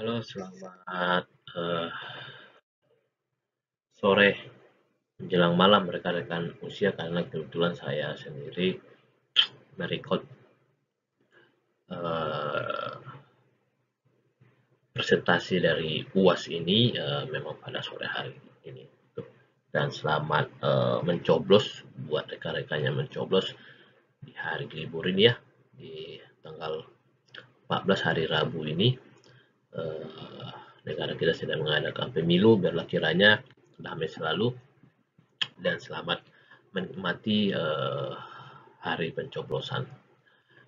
Halo, selamat sore menjelang malam rekan-rekan usia karena kebetulan saya sendiri merekod eh, presentasi dari UAS ini memang pada sore hari ini. Dan selamat mencoblos buat rekan-rekan yang mencoblos di hari libur ini ya, di tanggal 14 hari Rabu ini. eh, Negara kita sedang mengadakan pemilu, biarlah kiranya damai selalu dan selamat menikmati hari pencoblosan.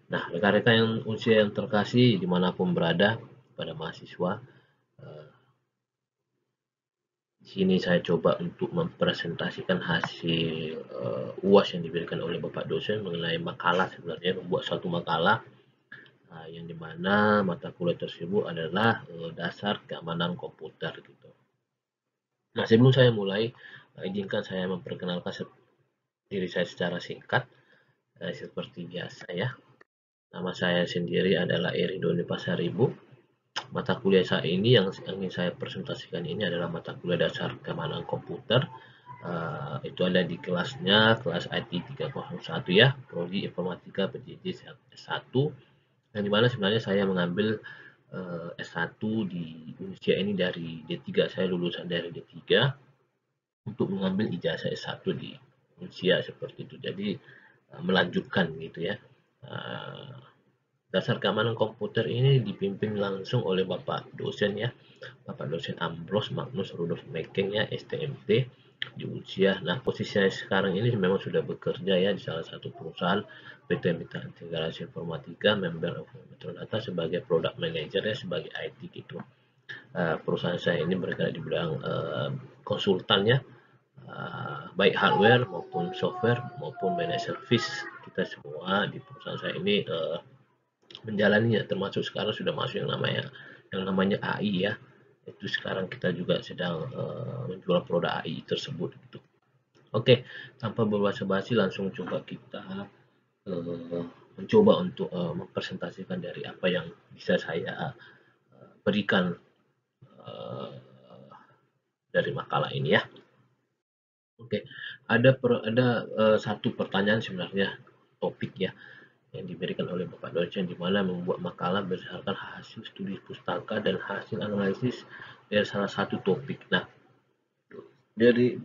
Nah, rekan-rekan yang usia yang terkasih dimanapun berada, pada mahasiswa, eh, di sini saya coba untuk mempresentasikan hasil UAS yang diberikan oleh Bapak dosen mengenai makalah, sebenarnya membuat suatu makalah yang dimana mata kuliah tersebut adalah dasar keamanan komputer gitu. Nah, sebelum saya mulai, izinkan saya memperkenalkan diri saya secara singkat. Seperti biasa ya. Nama saya sendiri adalah Eri Doni Pasaribu. Mata kuliah saya ini yang ingin saya presentasikan ini adalah mata kuliah dasar keamanan komputer. Itu ada di kelasnya, kelas IT 301 ya, Prodi Informatika PJJ S1. Yang dimana sebenarnya saya mengambil S1 di Indonesia ini dari D3. Saya lulusan dari D3 untuk mengambil ijazah S1 di Indonesia seperti itu. Jadi melanjutkan gitu ya. Uh, Dasar keamanan komputer ini dipimpin langsung oleh Bapak dosen ya, Bapak dosen Ambros Magnus Rudolf Mekeng ya, STMT di Unsya. Nah, posisi saya sekarang ini memang sudah bekerja ya di salah satu perusahaan PT Mitra Integrasi Informatika, member of Metrodata sebagai product manager ya, sebagai IT gitu. Perusahaan saya ini bergerak di bidang konsultan ya, baik hardware maupun software maupun managed service. Kita semua di perusahaan saya ini menjalaninya, termasuk sekarang sudah masuk yang namanya AI ya. Itu sekarang kita juga sedang menjual produk AI tersebut gitu. Oke, tanpa berbasa-basi langsung coba kita mencoba untuk mempresentasikan dari apa yang bisa saya berikan uh, dari makalah ini ya. Oke, ada satu pertanyaan sebenarnya, topik ya, yang diberikan oleh Bapak dosen di mana membuat makalah berdasarkan hasil studi pustaka dan hasil analisis dari salah satu topik. Nah, dari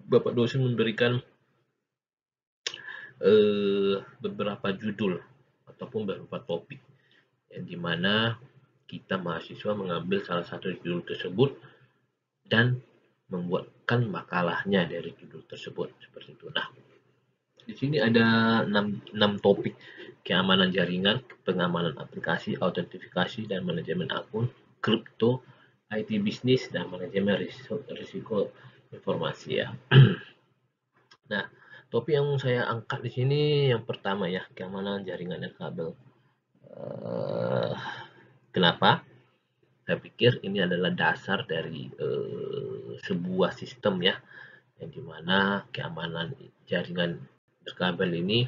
Bapak dosen memberikan beberapa judul ataupun beberapa topik yang dimana kita mahasiswa mengambil salah satu judul tersebut dan membuatkan makalahnya dari judul tersebut seperti itu. Nah, di sini ada 6 topik: keamanan jaringan, pengamanan aplikasi, autentifikasi dan manajemen akun, kripto, IT bisnis, dan manajemen risiko informasi ya. Nah, topik yang saya angkat di sini yang pertama ya, keamanan jaringan dan kabel. Uh, Kenapa? Saya pikir ini adalah dasar dari sebuah sistem ya, yang dimana keamanan jaringan berkabel ini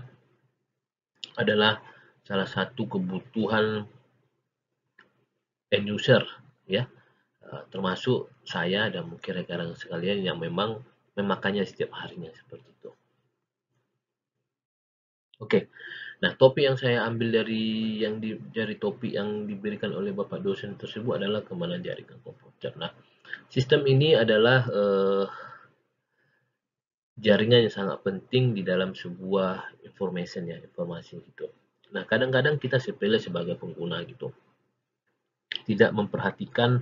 adalah salah satu kebutuhan end user ya, termasuk saya dan mungkin rekan-rekan sekalian yang memang memakannya setiap harinya seperti itu. Oke, nah topik yang saya ambil dari topik yang diberikan oleh Bapak dosen tersebut adalah keamanan jaringan komputer. Nah, sistem ini adalah jaringan yang sangat penting di dalam sebuah informasi gitu. Nah, kadang-kadang kita sepele sebagai pengguna gitu, tidak memperhatikan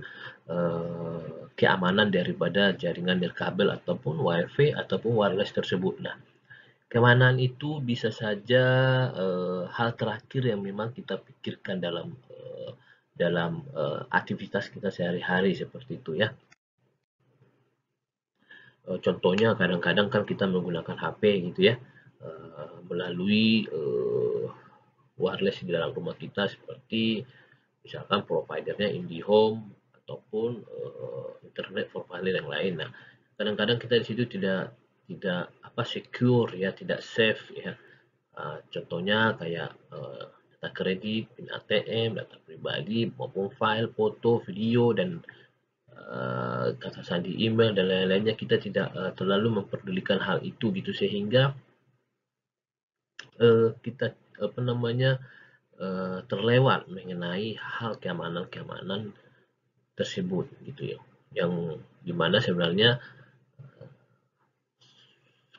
keamanan daripada jaringan nirkabel ataupun WiFi ataupun wireless tersebut. Nah, keamanan itu bisa saja hal terakhir yang memang kita pikirkan dalam aktivitas kita sehari-hari seperti itu ya. Contohnya kadang-kadang kan kita menggunakan HP gitu ya, melalui wireless di dalam rumah kita seperti misalkan providernya IndiHome ataupun internet provider yang lain. Nah, kadang-kadang kita di situ tidak secure ya, tidak safe ya. Contohnya kayak data kredit, PIN ATM, data pribadi maupun file, foto, video, dan kata sandi email dan lain-lainnya. Kita tidak terlalu memperdulikan hal itu gitu, sehingga kita terlewat mengenai hal keamanan tersebut gitu ya, yang dimana sebenarnya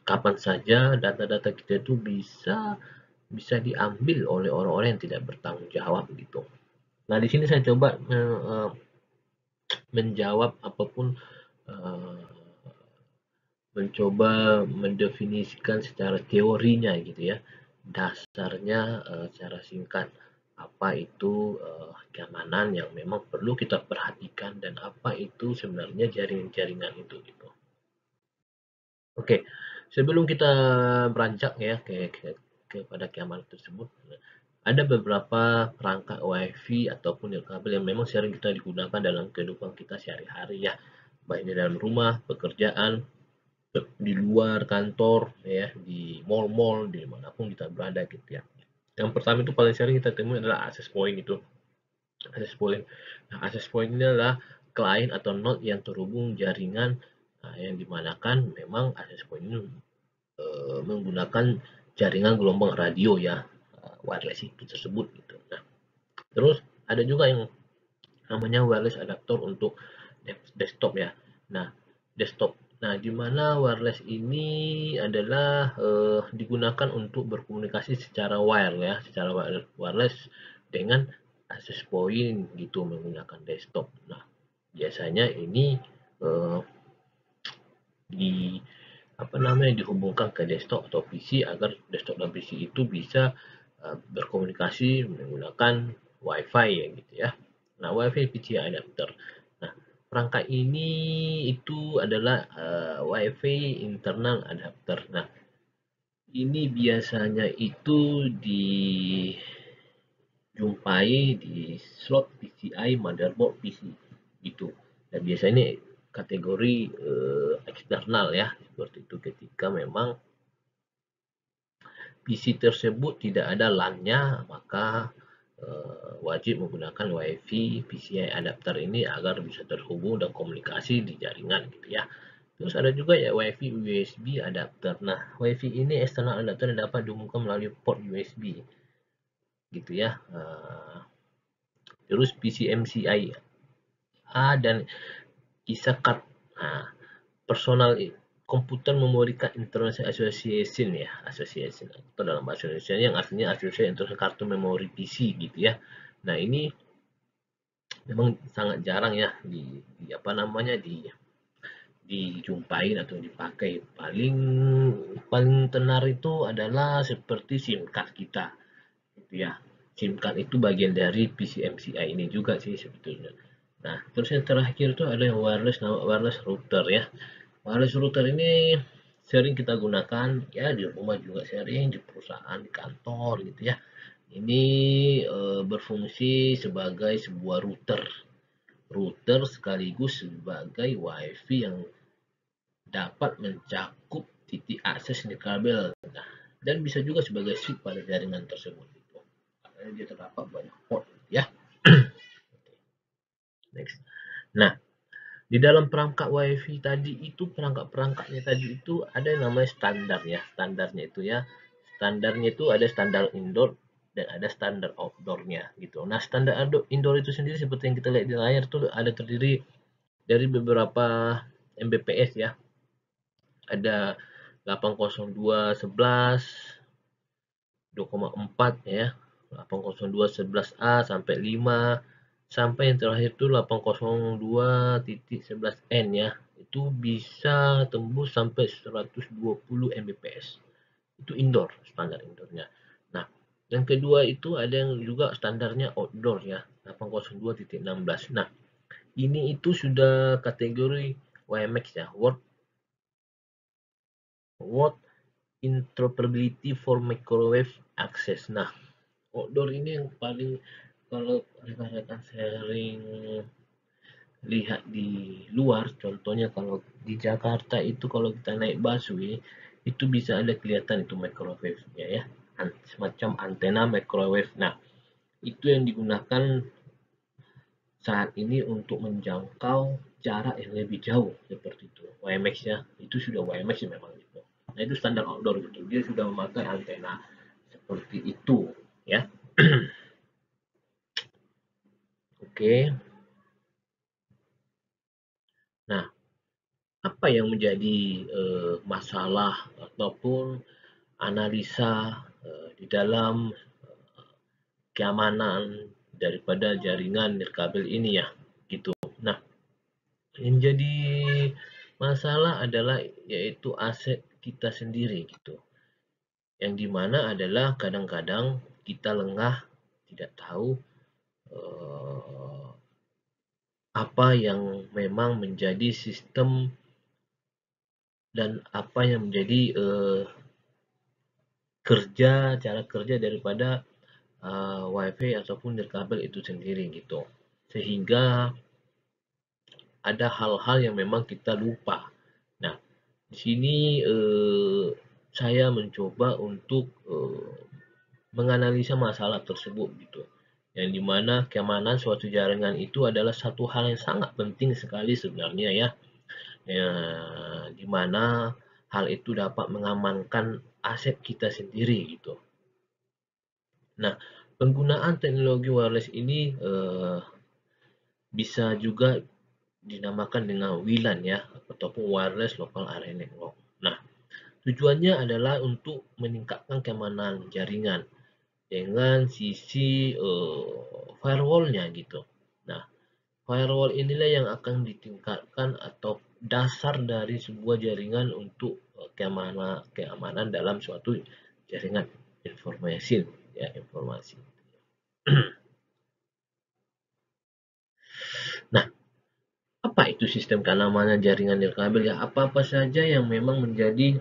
kapan saja data-data kita itu bisa diambil oleh orang-orang yang tidak bertanggung jawab gitu. Nah, di sini saya coba menjawab apapun, mencoba mendefinisikan secara teorinya gitu ya, dasarnya secara singkat apa itu keamanan yang memang perlu kita perhatikan dan apa itu sebenarnya jaringan-jaringan itu gitu. Oke, sebelum kita beranjak ya kepada keamanan tersebut, ada beberapa perangkat WiFi ataupun kabel yang memang sering kita digunakan dalam kehidupan kita sehari-hari ya, baik di dalam rumah, pekerjaan, di luar kantor ya, di mall-mall, dimanapun kita berada gitu ya. Yang pertama itu paling sering kita temui adalah access point itu. Access point. Nah, access point ini adalah klien atau node yang terhubung jaringan, yang dimanakan memang access point ini menggunakan jaringan gelombang radio ya, wireless itu tersebut gitu. Nah, terus ada juga yang namanya wireless adapter untuk desktop ya. Nah, desktop. Nah, di mana wireless ini adalah digunakan untuk berkomunikasi secara wire ya, secara wireless dengan access point gitu menggunakan desktop. Nah, biasanya ini dihubungkan ke desktop atau PC agar desktop dan PC itu bisa berkomunikasi menggunakan WiFi ya gitu ya. Nah, WiFi PCI adapter. Nah, perangkat ini itu adalah WiFi internal adapter. Nah, ini biasanya itu dijumpai di slot PCI motherboard PC gitu. Dan biasanya kategori eksternal ya, seperti itu ketika memang PC tersebut tidak ada LAN-nya, maka wajib menggunakan WiFi PCI adapter ini agar bisa terhubung dan komunikasi di jaringan gitu ya. Terus ada juga ya WiFi USB adapter. Nah, WiFi ini external adapter yang dapat dihubungkan melalui port USB gitu ya. Terus PCMCI A dan ISA-card. Nah, personal komputer memory card international association ya, association atau dalam bahasa Indonesia yang artinya association international kartu memori PC gitu ya. Nah, ini memang sangat jarang ya dijumpain atau dipakai. Paling tenar itu adalah seperti SIM card kita gitu ya. SIM card itu bagian dari PCMCI ini juga sih sebetulnya. Nah, terus yang terakhir itu ada yang wireless router ya. Wireless router ini sering kita gunakan ya di rumah juga sering, di perusahaan, di kantor gitu ya. Ini berfungsi sebagai sebuah router sekaligus sebagai WiFi yang dapat mencakup titik akses di kabel. Nah, dan bisa juga sebagai switch pada jaringan tersebut gitu. Karena dia terdapat banyak port ya. Next. Nah, di dalam perangkat WiFi tadi itu perangkat-perangkatnya tadi itu ada yang namanya standar ya. Standarnya itu ada standar indoor dan ada standar outdoornya gitu. Nah, standar indoor itu sendiri seperti yang kita lihat di layar itu ada terdiri dari beberapa Mbps ya. Ada 802.11, 2,4 ya, 802.11a sampai 5, sampai yang terakhir itu 802.11n ya. Itu bisa tembus sampai 120 Mbps. Itu indoor, standar indoornya. Nah, yang kedua itu ada yang juga standarnya outdoor ya, 802.16. Nah, ini itu sudah kategori WMAX ya, Word interoperability for microwave access. Nah, outdoor ini yang paling kalau rekan-rekan sering lihat di luar, contohnya kalau di Jakarta itu kalau kita naik busway itu bisa ada kelihatan itu microwave-nya ya, semacam antena microwave. Nah, itu yang digunakan saat ini untuk menjangkau jarak yang lebih jauh seperti itu. WiMAX ya, itu sudah WiMAX ya memang gitu. Nah itu standar outdoor gitu. Dia sudah memakai antena seperti itu ya. Oke. Nah, apa yang menjadi masalah ataupun analisa di dalam keamanan daripada jaringan nirkabel ini ya gitu. Nah, yang jadi masalah adalah yaitu aset kita sendiri gitu. Yang dimana adalah kadang-kadang kita lengah, tidak tahu eh, apa yang memang menjadi sistem dan apa yang menjadi cara kerja daripada WiFi ataupun nirkabel itu sendiri gitu. Sehingga ada hal-hal yang memang kita lupa. Nah, di sini saya mencoba untuk menganalisa masalah tersebut gitu. Yang dimana keamanan suatu jaringan itu adalah satu hal yang sangat penting sekali sebenarnya ya. Ya, dimana hal itu dapat mengamankan aset kita sendiri gitu. Nah, penggunaan teknologi wireless ini bisa juga dinamakan dengan WLAN ya, ataupun Wireless Local Area Network. Nah, tujuannya adalah untuk meningkatkan keamanan jaringan dengan sisi firewall-nya gitu. Nah, firewall inilah yang akan ditingkatkan atau dasar dari sebuah jaringan untuk keamanan dalam suatu jaringan informasi ya informasi. Nah, apa itu sistem keamanan jaringan nirkabel ya? Apa-apa saja yang memang menjadi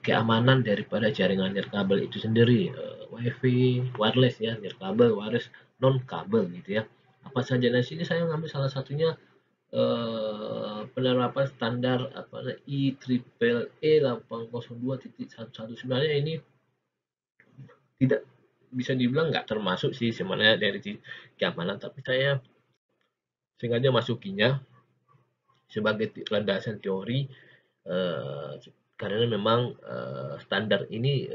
keamanan daripada jaringan nirkabel itu sendiri, WiFi, wireless ya, nirkabel, wireless, non kabel gitu ya. Apa saja? Nah, sini saya ngambil salah satunya penerapan standar apa IEEE 802.11. Sebenarnya ini tidak bisa dibilang nggak termasuk sih sebenarnya dari keamanan, tapi saya sengaja masukinya sebagai landasan teori eh, karena memang standar ini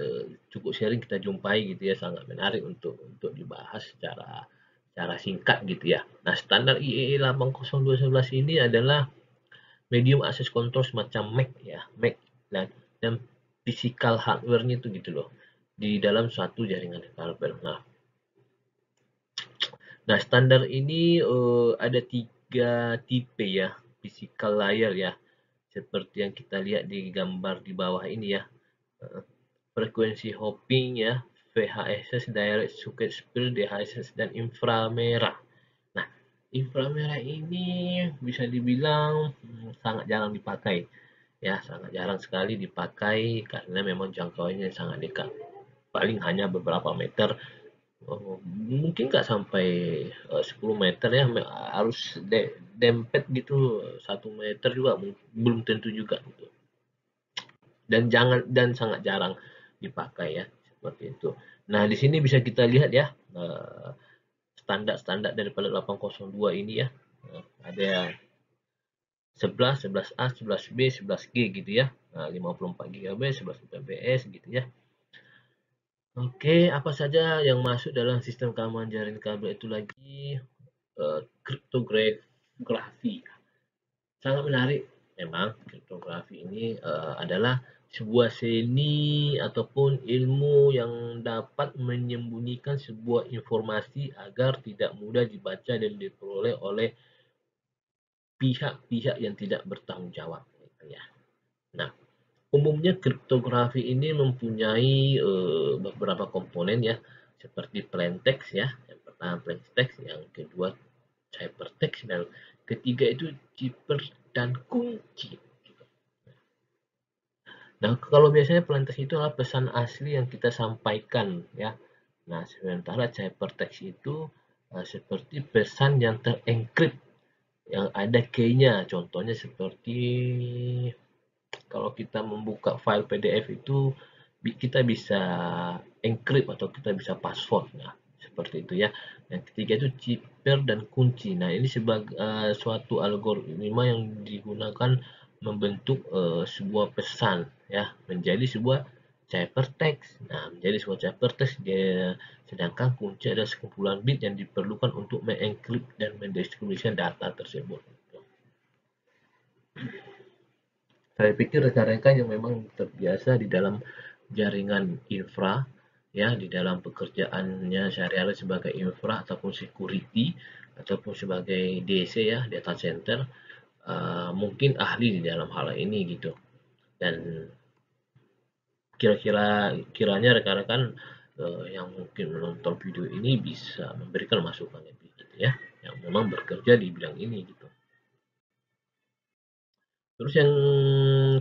cukup sering kita jumpai gitu ya, sangat menarik untuk dibahas secara singkat gitu ya. Nah, standar IEE 802.11 ini adalah medium access control semacam MAC ya, MAC dan physical hardware-nya itu gitu loh di dalam suatu jaringan kabel. Nah, standar ini ada 3 tipe ya, physical layer ya, seperti yang kita lihat di gambar di bawah ini ya. Frekuensi hopping ya, VHSS, direct socket speed, DHSS, dan inframerah. Nah, inframerah ini bisa dibilang sangat jarang dipakai ya, sangat jarang sekali dipakai karena memang jangkauannya sangat dekat, paling hanya beberapa meter. Mungkin nggak sampai 10 meter ya, harus dempet gitu 1 meter juga belum tentu juga gitu. Dan sangat jarang dipakai ya seperti itu. Nah, di sini bisa kita lihat ya standar-standar daripada 802 ini ya. Ada 11, 11A, 11B, 11G gitu ya. 54 GB, 11 Mbps gitu ya. Oke, apa saja yang masuk dalam sistem keamanan jaringan kabel itu lagi kriptografi. Sangat menarik memang kriptografi ini adalah sebuah seni ataupun ilmu yang dapat menyembunyikan sebuah informasi agar tidak mudah dibaca dan diperoleh oleh pihak-pihak yang tidak bertanggung jawab. Ya. Nah, umumnya kriptografi ini mempunyai beberapa komponen ya, seperti plaintext ya, yang pertama plaintext, yang kedua ciphertext, dan ketiga itu cipher dan kunci. Nah, kalau biasanya plaintext itu adalah pesan asli yang kita sampaikan ya. Nah, sementara ciphertext itu seperti pesan yang terenkrip yang ada key-nya. Contohnya seperti kalau kita membuka file PDF itu kita bisa encrypt atau kita bisa password. Nah, seperti itu ya. Yang ketiga itu cipher dan kunci. Nah, ini sebagai suatu algoritma yang digunakan membentuk sebuah pesan ya menjadi sebuah ciphertext. Nah, menjadi sebuah ciphertext sedangkan kunci adalah sekumpulan bit yang diperlukan untuk mengencrypt dan mendistribusikan data tersebut. Saya pikir rekan-rekan yang memang terbiasa di dalam jaringan infra, ya, di dalam pekerjaannya sehari-hari sebagai infra ataupun security ataupun sebagai DC ya, data center, mungkin ahli di dalam hal ini gitu. Dan kiranya rekan-rekan yang mungkin menonton video ini bisa memberikan masukan lebih gitu ya, yang memang bekerja di bidang ini gitu. Terus yang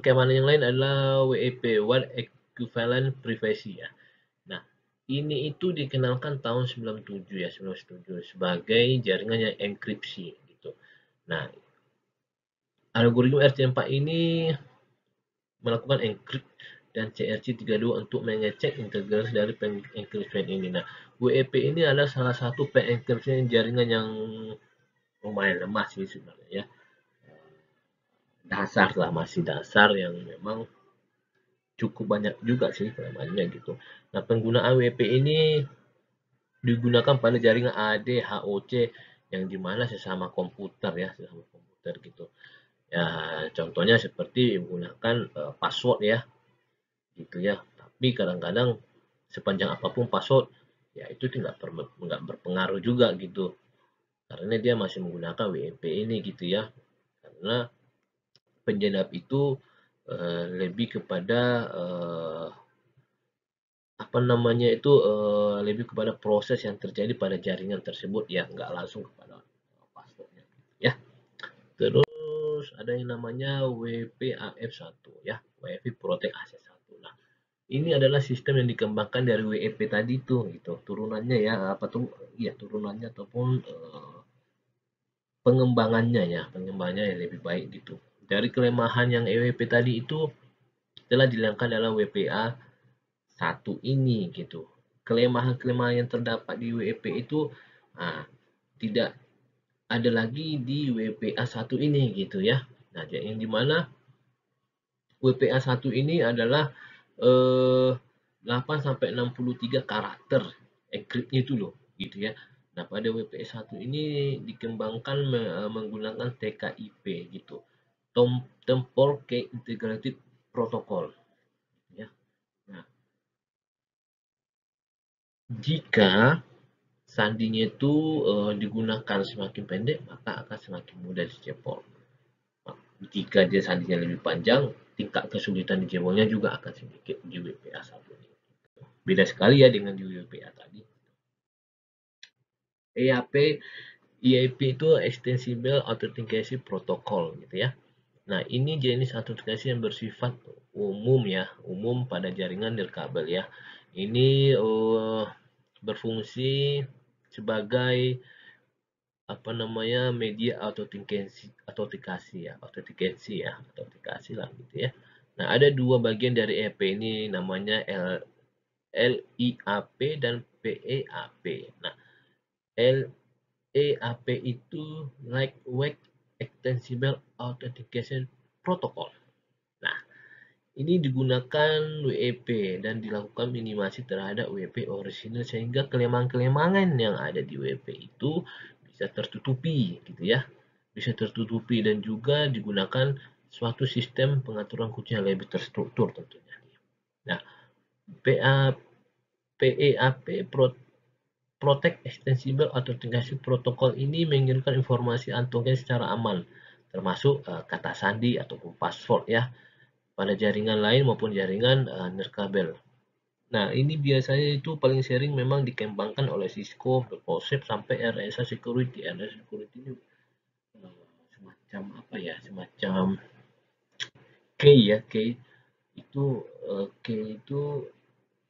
keamanan yang lain adalah WEP, Wide Equivalent Privacy ya. Nah, ini itu dikenalkan tahun 97 ya, 97 sebagai jaringan yang enkripsi gitu. Nah, algoritma RC4 ini melakukan encrypt dan CRC32 untuk mengecek integritas dari pengenkripsian ini. Nah, WEP ini adalah salah satu pengenkripsian jaringan yang lumayan lemah sih sebenarnya ya. Dasar lah, masih dasar yang memang cukup banyak juga sih kelemahannya gitu. Nah, penggunaan WP ini digunakan pada jaringan AD, HOC yang dimana sesama komputer ya, sesama komputer gitu. Ya, contohnya seperti menggunakan password ya, gitu ya. Tapi kadang-kadang sepanjang apapun password, ya itu nggak berpengaruh juga gitu. Karena dia masih menggunakan WP ini gitu ya. Karena penyedap itu lebih kepada apa namanya itu lebih kepada proses yang terjadi pada jaringan tersebut ya nggak langsung kepada passwordnya ya. Terus ada yang namanya WPAF1 ya, WiFi Protect Access 1. Nah, ini adalah sistem yang dikembangkan dari WEP tadi tuh gitu. Turunannya ya apa tuh ya turunannya ataupun pengembangannya yang lebih baik gitu. Dari kelemahan yang EWP tadi itu telah dilengkapi dalam WPA satu ini gitu. Kelemahan-kelemahan yang terdapat di WEP itu nah, tidak ada lagi di WPA 1 ini gitu ya. Nah, yang dimana WPA 1 ini adalah 8 sampai 63 karakter encryptnya itu loh gitu ya. Nah, pada WPA 1 ini dikembangkan menggunakan TKIP gitu. Temporal Key Integrated Protocol ya. Nah, jika sandinya itu digunakan semakin pendek, maka akan semakin mudah dicepol. Jika dia sandinya lebih panjang, tingkat kesulitan dicebolnya juga akan sedikit di WPA 1 ini. Beda sekali ya dengan di WPA tadi. EAP EAP itu Extensible Authentication Protocol gitu ya. Nah, ini jenis autentikasi yang bersifat umum ya, umum pada jaringan nirkabel ya. Ini berfungsi sebagai apa namanya media autentikasi lah gitu ya. Nah, ada dua bagian dari EP ini namanya LIAP dan PEAP. Nah, LEAP itu Lightweight Extensible Authentication Protocol. Nah, ini digunakan WEP dan dilakukan minimasi terhadap WP original sehingga kelemahan-kelemahan yang ada di WP itu bisa tertutupi gitu ya. Bisa tertutupi dan juga digunakan suatu sistem pengaturan kunci yang lebih terstruktur tentunya. Nah, PEAP Protect Extensible Authentication Protocol ini mengirimkan informasi antogen secara aman, termasuk kata sandi ataupun password ya, pada jaringan lain maupun jaringan nirkabel. Nah, ini biasanya itu paling sering memang dikembangkan oleh Cisco, Microsoft sampai RSA Security. RSA Security ini semacam apa ya? Semacam key ya, key itu key itu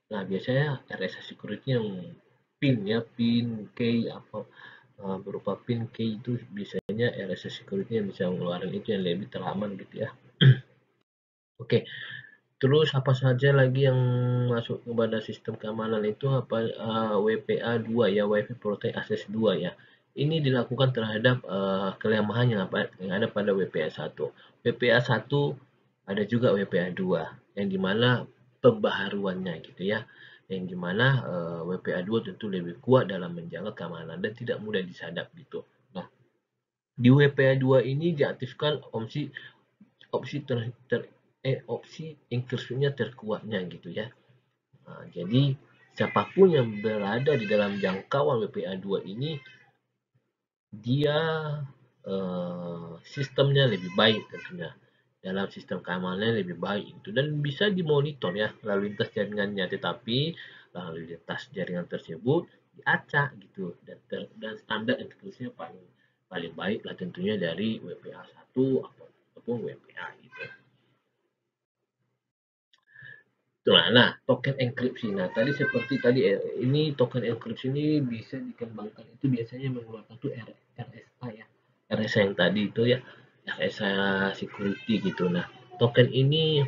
nah biasanya RSA Security yang pin ya, pin key apa berupa pin key itu biasanya RSA Security yang bisa mengeluarkan itu yang lebih teraman gitu ya. Oke, Terus apa saja lagi yang masuk kepada sistem keamanan itu apa WPA 2 ya, Wi-Fi Protect Access 2 ya. Ini dilakukan terhadap kelemahan yang ada pada WPA 1. WPA 1 ada juga WPA 2 yang dimana pembaharuannya gitu ya. Yang dimana WPA 2 tentu lebih kuat dalam menjaga keamanan dan tidak mudah disadap gitu. Nah, di WPA 2 ini diaktifkan opsi opsi ter, ter opsi enkripsinya terkuatnya gitu ya. Nah, jadi siapapun yang berada di dalam jangkauan WPA 2 ini dia sistemnya lebih baik tentunya. Dalam sistem keamanannya lebih baik itu dan bisa dimonitor ya lalu lintas jaringannya, tetapi lalu lintas jaringan tersebut diacak gitu dan standar enkripsinya paling paling baik lah tentunya dari WPA 1 ataupun WPA gitu. Nah, token enkripsi. Nah, tadi seperti tadi ini token enkripsi ini bisa dikembangkan itu biasanya mengeluarkan tuh RSA ya. RSA yang tadi itu ya, RSA security gitu. Nah, token ini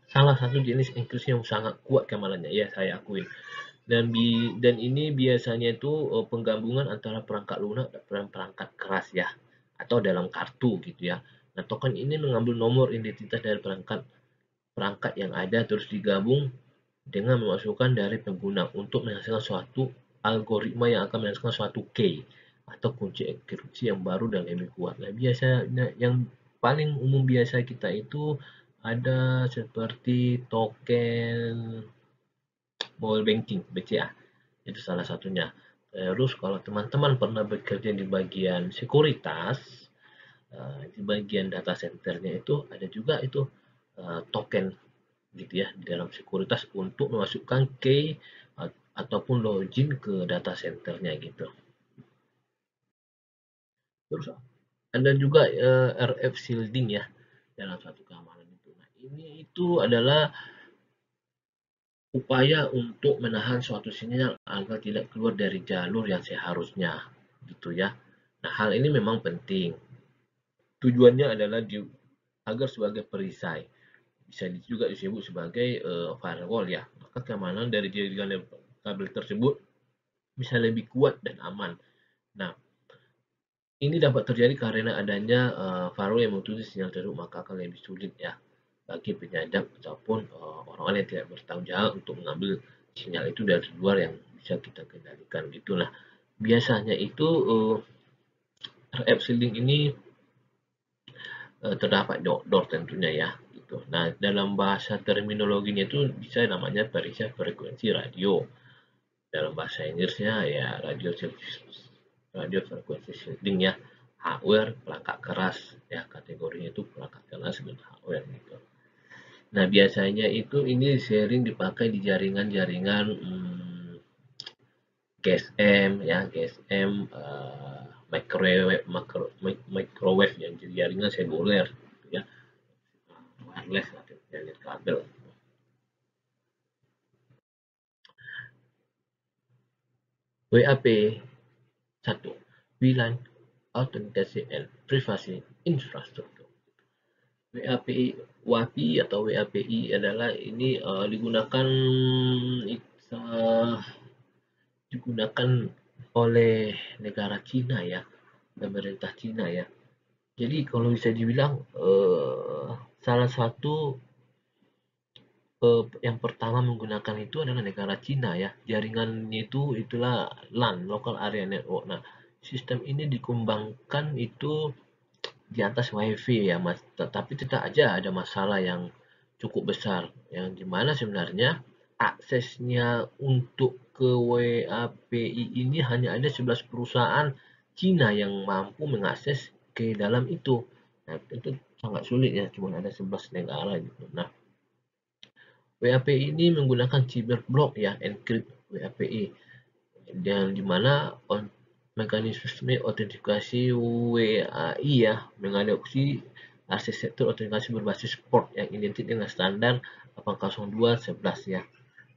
salah satu jenis enkripsi yang sangat kuat keamanannya ya, saya akui. Dan ini biasanya itu penggabungan antara perangkat lunak dan perangkat keras ya, atau dalam kartu gitu ya. Nah, token ini mengambil nomor identitas dari perangkat perangkat yang ada terus digabung dengan memasukkan dari pengguna untuk menghasilkan suatu algoritma yang akan menghasilkan suatu key atau kunci enkripsi yang baru dan lebih kuat. Nah, biasanya yang paling umum biasa kita itu ada seperti token mobile banking BCA, itu salah satunya. Terus kalau teman-teman pernah bekerja di bagian sekuritas, di bagian data centernya itu ada juga itu token gitu ya di dalam sekuritas untuk memasukkan key ataupun login ke data centernya gitu. Terus ada juga RF shielding ya dalam satu keamanan itu. Nah, ini itu adalah upaya untuk menahan suatu sinyal agar tidak keluar dari jalur yang seharusnya gitu ya. Nah, hal ini memang penting. Tujuannya adalah agar sebagai perisai bisa juga disebut sebagai firewall ya. Maka keamanan dari jaringan kabel tersebut bisa lebih kuat dan aman. Nah, ini dapat terjadi karena adanya firewall yang memutus sinyal tersebut, maka akan lebih sulit ya bagi penyadap ataupun orang-orang yang tidak bertanggung jawab untuk mengambil sinyal itu dari luar yang bisa kita kendalikan gitu. Nah, biasanya itu RF shielding ini terdapat door tentunya ya gitu. Nah, dalam bahasa terminologinya itu bisa namanya perisai frekuensi radio. Dalam bahasa Inggrisnya ya radio frekuensi shielding ya. Hardware perangkat keras ya, kategorinya itu perangkat keras dan hardware gitu. Nah, biasanya itu ini sering dipakai di jaringan-jaringan GSM ya, GSM microwave yang jaringan seluler gitu ya, wireless atau jaringan kabel. WAP 1. WLAN Authentication and Privacy Infrastructure. WAPI WAPI atau WAPI adalah ini digunakan oleh negara Cina ya, pemerintah Cina ya. Jadi kalau bisa dibilang salah satu yang pertama menggunakan itu adalah negara Cina ya. Jaringannya itulah LAN, Local Area Network. Nah, sistem ini dikembangkan itu di atas WiFi ya, Mas. Tetapi tetap aja ada masalah yang cukup besar, yang dimana sebenarnya aksesnya untuk ke WAPI ini hanya ada 11 perusahaan Cina yang mampu mengakses ke dalam itu. Nah, itu sangat sulit ya, cuma ada 11 negara gitu. Nah, WAPI ini menggunakan cyberblock ya, encrypt WAPI, dan dimana mekanisme autentikasi WAI ya mengadopsi arsitektur autentikasi berbasis port yang identik dengan standar 802.11 ya.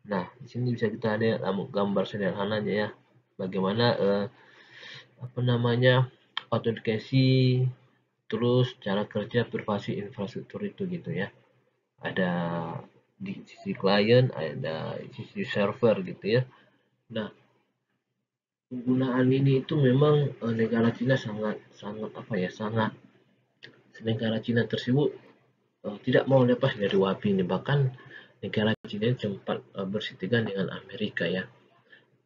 Nah, di sini bisa kita lihat gambar sederhananya ya, bagaimana apa namanya autentikasi terus cara kerja privasi infrastruktur itu gitu ya. ada di sisi klien, ada di sisi server gitu ya. Nah, penggunaan ini itu memang negara Cina sangat sangat apa ya, sangat negara Cina tersebut tidak mau lepas dari WAPI ini. Bahkan negara Cina sempat bersitegang dengan Amerika ya,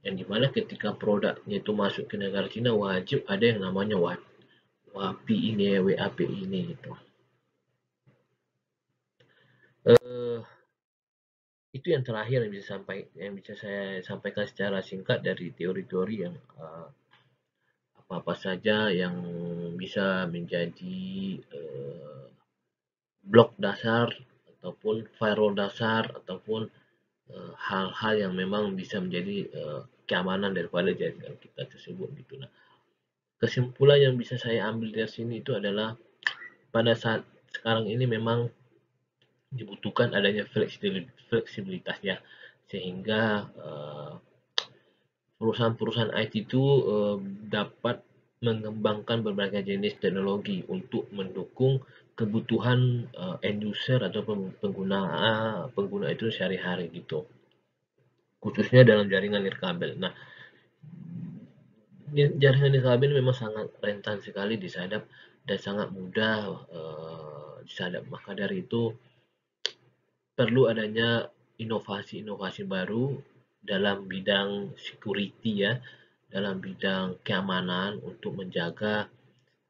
yang dimana ketika produknya itu masuk ke negara Cina wajib ada yang namanya WAPI ini ya, WAPI ini gitu. Eh, itu yang terakhir yang bisa saya sampaikan secara singkat dari teori-teori yang apa-apa saja yang bisa menjadi blok dasar ataupun firewall dasar ataupun hal-hal yang memang bisa menjadi keamanan daripada jaringan kita tersebut gitu. Nah, kesimpulan yang bisa saya ambil dari sini itu adalah pada saat sekarang ini memang dibutuhkan adanya fleksibilitas ya, sehingga perusahaan-perusahaan IT itu dapat mengembangkan berbagai jenis teknologi untuk mendukung kebutuhan end user atau pengguna itu sehari-hari gitu, khususnya dalam jaringan nirkabel. Nah, jaringan nirkabel memang sangat rentan sekali disadap dan sangat mudah disadap. Maka dari itu perlu adanya inovasi-inovasi baru dalam bidang security ya, dalam bidang keamanan untuk menjaga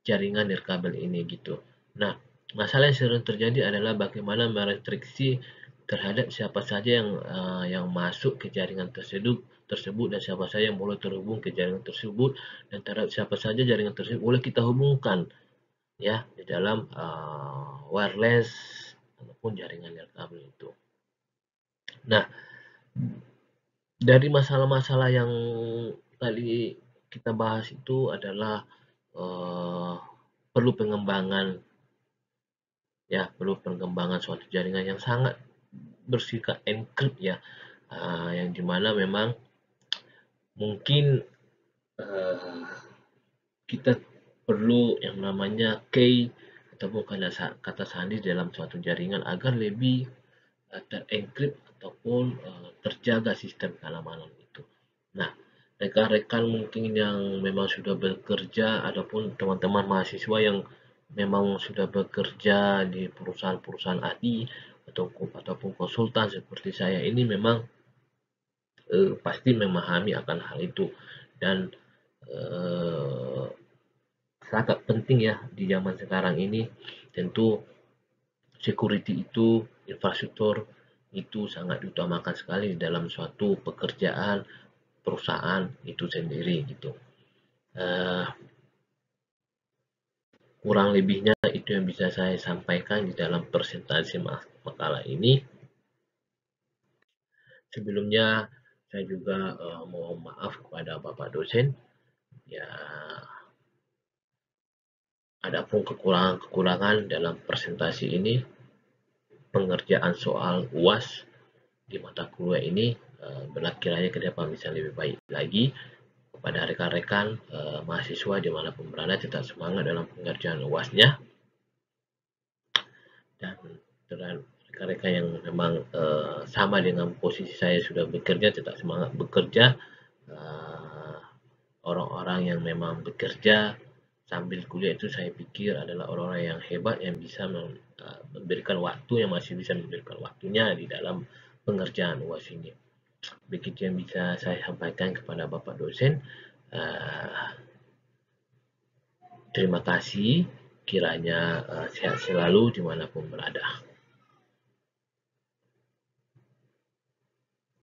jaringan nirkabel ini gitu. Nah, masalah yang sering terjadi adalah bagaimana merestriksi terhadap siapa saja yang masuk ke jaringan tersebut dan siapa saja yang boleh terhubung ke jaringan tersebut dan terhadap siapa saja jaringan tersebut boleh kita hubungkan ya di dalam wireless ataupun jaringan nirkabel itu. Nah, dari masalah-masalah yang tadi kita bahas itu adalah uh, perlu pengembangan ya, perlu pengembangan suatu jaringan yang sangat bersifat encrypt ya, yang dimana memang mungkin uh, kita perlu yang namanya key ataupun kata sandi dalam suatu jaringan agar lebih terencrypt ataupun terjaga sistem keamanan itu. Nah, rekan-rekan mungkin yang memang sudah bekerja ataupun teman-teman mahasiswa yang memang sudah bekerja di perusahaan-perusahaan IT ataupun konsultan seperti saya ini memang pasti memahami akan hal itu dan eh, sangat penting ya di zaman sekarang ini. Tentu security itu, infrastruktur itu sangat diutamakan sekali dalam suatu pekerjaan perusahaan itu sendiri gitu. Uh, Kurang lebihnya itu yang bisa saya sampaikan di dalam presentasi makalah ini. Sebelumnya saya juga mohon maaf kepada Bapak dosen. Ya, ada pun kekurangan-kekurangan dalam presentasi ini, pengerjaan soal UAS di mata kuliah ini kiranya ke depan bisa lebih baik lagi. Kepada rekan-rekan mahasiswa dimanapun berada, tetap semangat dalam pengerjaan UAS-nya, dan rekan-rekan yang memang sama dengan posisi saya sudah bekerja, tetap semangat bekerja. Orang-orang yang memang bekerja sambil kuliah itu saya pikir adalah orang-orang yang hebat, yang bisa memberikan waktu, yang masih bisa memberikan waktunya di dalam pengerjaan UAS ini. Begitu yang bisa saya sampaikan kepada Bapak dosen. Terima kasih, kiranya sehat selalu dimanapun berada.